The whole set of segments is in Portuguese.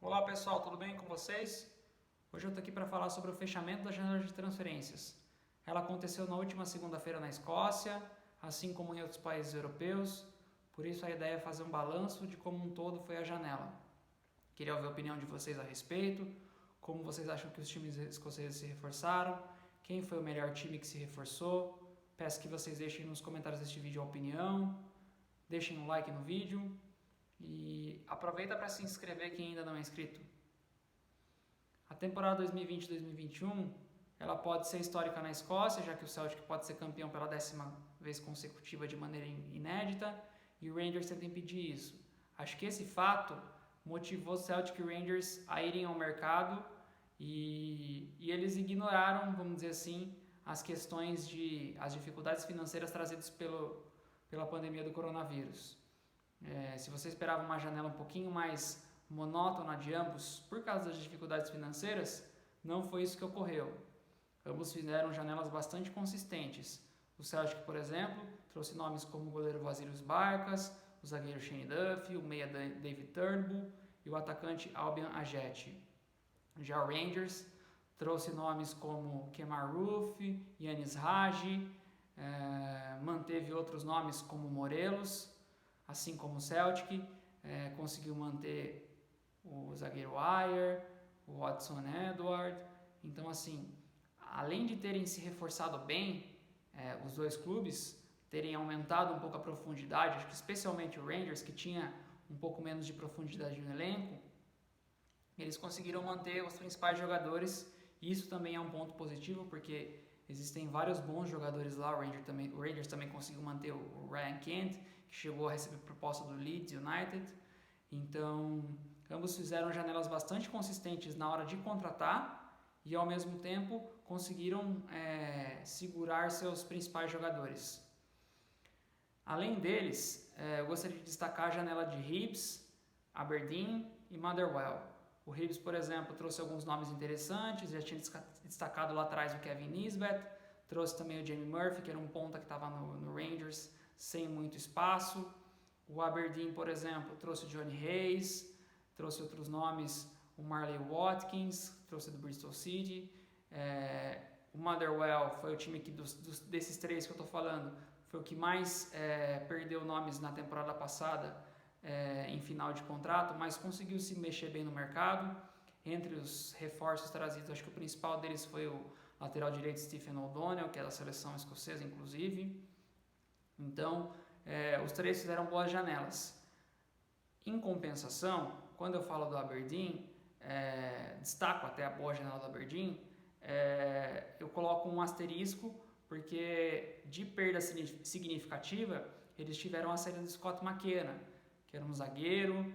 Olá pessoal, tudo bem com vocês? Hoje eu estou aqui para falar sobre o fechamento da janela de transferências. Ela aconteceu na última segunda-feira na Escócia, assim como em outros países europeus, por isso a ideia é fazer um balanço de como um todo foi a janela. Queria ouvir a opinião de vocês a respeito, como vocês acham que os times escoceses se reforçaram, quem foi o melhor time que se reforçou. Peço que vocês deixem nos comentários deste vídeo a opinião, deixem um like no vídeo e aproveita para se inscrever quem ainda não é inscrito. A temporada 2020-2021 ela pode ser histórica na Escócia, já que o Celtic pode ser campeão pela 10ª vez consecutiva de maneira inédita e o Rangers tenta impedir isso. Acho que esse fato motivou Celtic e Rangers a irem ao mercado e eles ignoraram, vamos dizer assim, as questões as dificuldades financeiras trazidas pela pandemia do coronavírus. Se você esperava uma janela um pouquinho mais monótona de ambos por causa das dificuldades financeiras, não foi isso que ocorreu. Ambos fizeram janelas bastante consistentes. O Celtic, por exemplo, trouxe nomes como o goleiro Vasilius Barkas, o zagueiro Shane Duffy, o meia David Turnbull e o atacante Albion Ajeti. Já o Rangers trouxe nomes como Kemar Roofe, Yanis Raj, manteve outros nomes como Morelos, assim como o Celtic, conseguiu manter o zagueiro Ayer, o Watson Edward. Então, assim, além de terem se reforçado bem, os dois clubes terem aumentado um pouco a profundidade, acho que especialmente o Rangers, que tinha um pouco menos de profundidade no elenco, eles conseguiram manter os principais jogadores, e isso também é um ponto positivo, porque existem vários bons jogadores lá. O Rangers também conseguiu manter o Ryan Kent, que chegou a receber proposta do Leeds United. Então, ambos fizeram janelas bastante consistentes na hora de contratar e, ao mesmo tempo, conseguiram segurar seus principais jogadores. Além deles, eu gostaria de destacar a janela de Hibs, Aberdeen e Motherwell. O Hibs, por exemplo, trouxe alguns nomes interessantes, já tinha destacado lá atrás o Kevin Nisbet, trouxe também o Jamie Murphy, que era um ponta que estava no Rangers sem muito espaço. O Aberdeen, por exemplo, trouxe o Johnny Hayes, trouxe outros nomes, o Marley Watkins, trouxe do Bristol City. O Motherwell foi o time que desses três que eu estou falando, foi o que mais perdeu nomes na temporada passada, em final de contrato, mas conseguiu se mexer bem no mercado. Entre os reforços trazidos, acho que o principal deles foi o lateral direito Stephen O'Donnell, que é da seleção escocesa, inclusive. Então, os três fizeram boas janelas. Em compensação, quando eu falo do Aberdeen, destaco até a boa janela do Aberdeen, eu coloco um asterisco, porque de perda significativa, eles tiveram a saída do Scott McKenna, que era um zagueiro,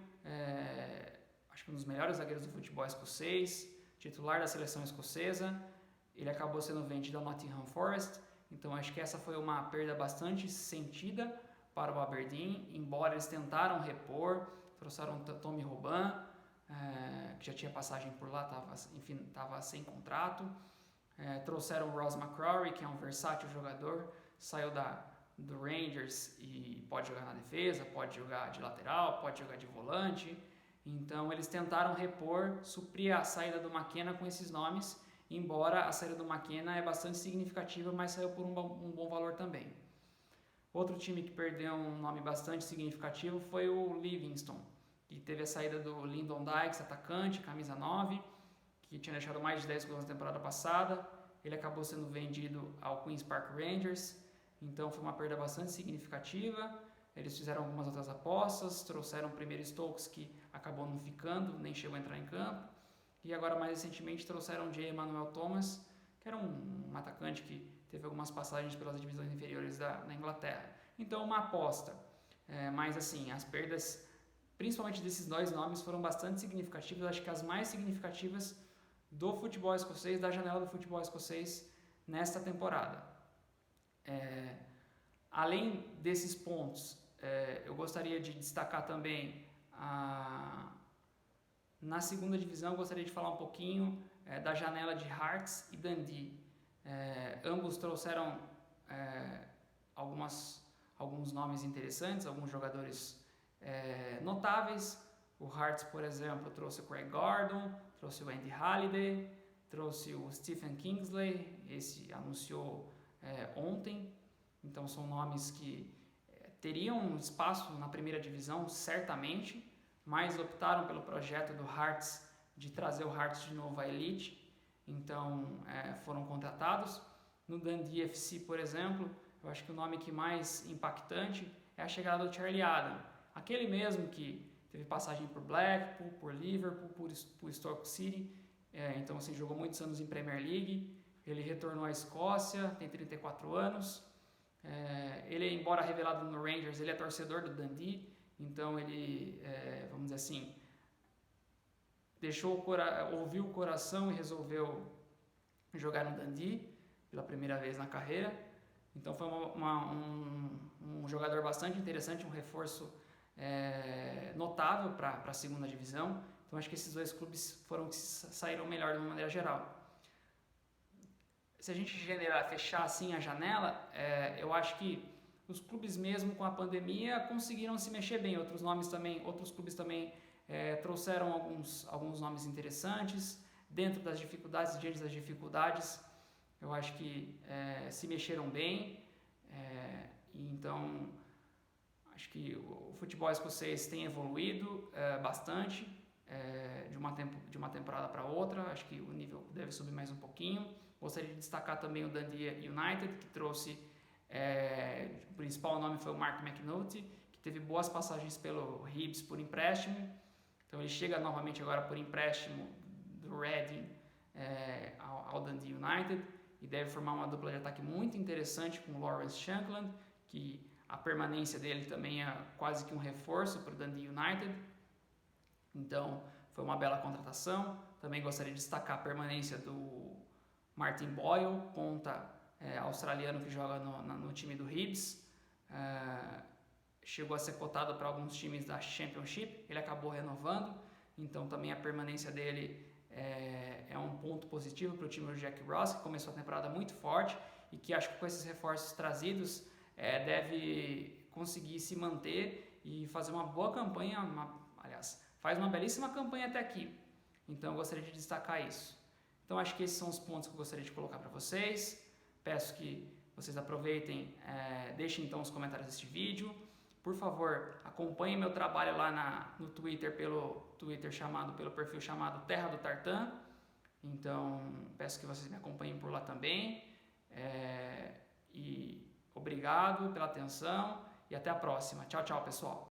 acho que um dos melhores zagueiros do futebol escocês, titular da seleção escocesa. Ele acabou sendo vendido ao Nottingham Forest, então acho que essa foi uma perda bastante sentida para o Aberdeen, embora eles tentaram repor, trouxeram Tommy Robin, que já tinha passagem por lá, estava sem contrato, trouxeram o Ross McCrory, que é um versátil jogador, saiu do Rangers e pode jogar na defesa, pode jogar de lateral, pode jogar de volante. Então eles tentaram repor, suprir a saída do McKenna com esses nomes, embora a saída do McKenna é bastante significativa, mas saiu por um bom valor também. Outro time que perdeu um nome bastante significativo foi o Livingston, que teve a saída do Lyndon Dykes, atacante, camisa 9, que tinha deixado mais de 10 gols na temporada passada. Ele acabou sendo vendido ao Queen's Park Rangers, então foi uma perda bastante significativa. Eles fizeram algumas outras apostas, trouxeram o primeiro Stokes, que acabou não ficando, nem chegou a entrar em campo, e agora mais recentemente trouxeram o J. Emmanuel Thomas, que era um atacante que teve algumas passagens pelas divisões inferiores da Inglaterra. Então uma aposta, mas assim, as perdas, principalmente desses dois nomes, foram bastante significativas. Acho que as mais significativas do futebol escocês, da janela do futebol escocês nesta temporada. Além desses pontos, eu gostaria de destacar também na segunda divisão. Eu gostaria de falar um pouquinho da janela de Hearts e Dundee. Ambos trouxeram alguns nomes interessantes, alguns jogadores notáveis. O Hearts, por exemplo, trouxe o Craig Gordon, trouxe o Andy Halliday, trouxe o Stephen Kingsley, esse anunciou ontem. Então são nomes que teriam um espaço na primeira divisão, certamente, mas optaram pelo projeto do Hearts de trazer o Hearts de novo à elite. Então foram contratados. No Dundee FC, por exemplo, eu acho que o nome que mais impactante é a chegada do Charlie Adam, aquele mesmo que teve passagem por Blackpool, por Liverpool, por Stoke City, então assim, jogou muitos anos em Premier League. Ele retornou à Escócia, tem 34 anos. Ele, embora revelado no Rangers, ele é torcedor do Dundee, então ele, vamos dizer assim, ouviu o coração e resolveu jogar no Dundee pela primeira vez na carreira. Então foi um jogador bastante interessante, um reforço notável para a segunda divisão. Então acho que esses dois clubes foram que saíram melhor de uma maneira geral. Se a gente fechar assim a janela, eu acho que os clubes mesmo com a pandemia conseguiram se mexer bem. Outros clubes também trouxeram alguns nomes interessantes dentro das dificuldades, diante das dificuldades. Eu acho que se mexeram bem. Então acho que o futebol escocês tem evoluído bastante de uma temporada para outra. Acho que o nível deve subir mais um pouquinho. Gostaria de destacar também o Dundee United, que trouxe, o principal nome foi o Mark McNulty, que teve boas passagens pelo Hibs por empréstimo. Então ele chega novamente agora por empréstimo do Reading ao Dundee United e deve formar uma dupla de ataque muito interessante com o Lawrence Shankland, que a permanência dele também é quase que um reforço para o Dundee United. Então foi uma bela contratação. Também gostaria de destacar a permanência do Martin Boyle, ponta australiano que joga no time do Hibs. Chegou a ser cotado para alguns times da Championship, ele acabou renovando, então também a permanência dele é um ponto positivo para o time do Jack Ross, que começou a temporada muito forte e que acho que com esses reforços trazidos deve conseguir se manter e fazer uma boa campanha, aliás, faz uma belíssima campanha até aqui. Então eu gostaria de destacar isso. Então acho que esses são os pontos que eu gostaria de colocar para vocês. Peço que vocês aproveitem, deixem então os comentários deste vídeo. Por favor, acompanhem meu trabalho lá no Twitter, pelo perfil chamado Terra do Tartan. Então peço que vocês me acompanhem por lá também. E obrigado pela atenção e até a próxima. Tchau, tchau, pessoal.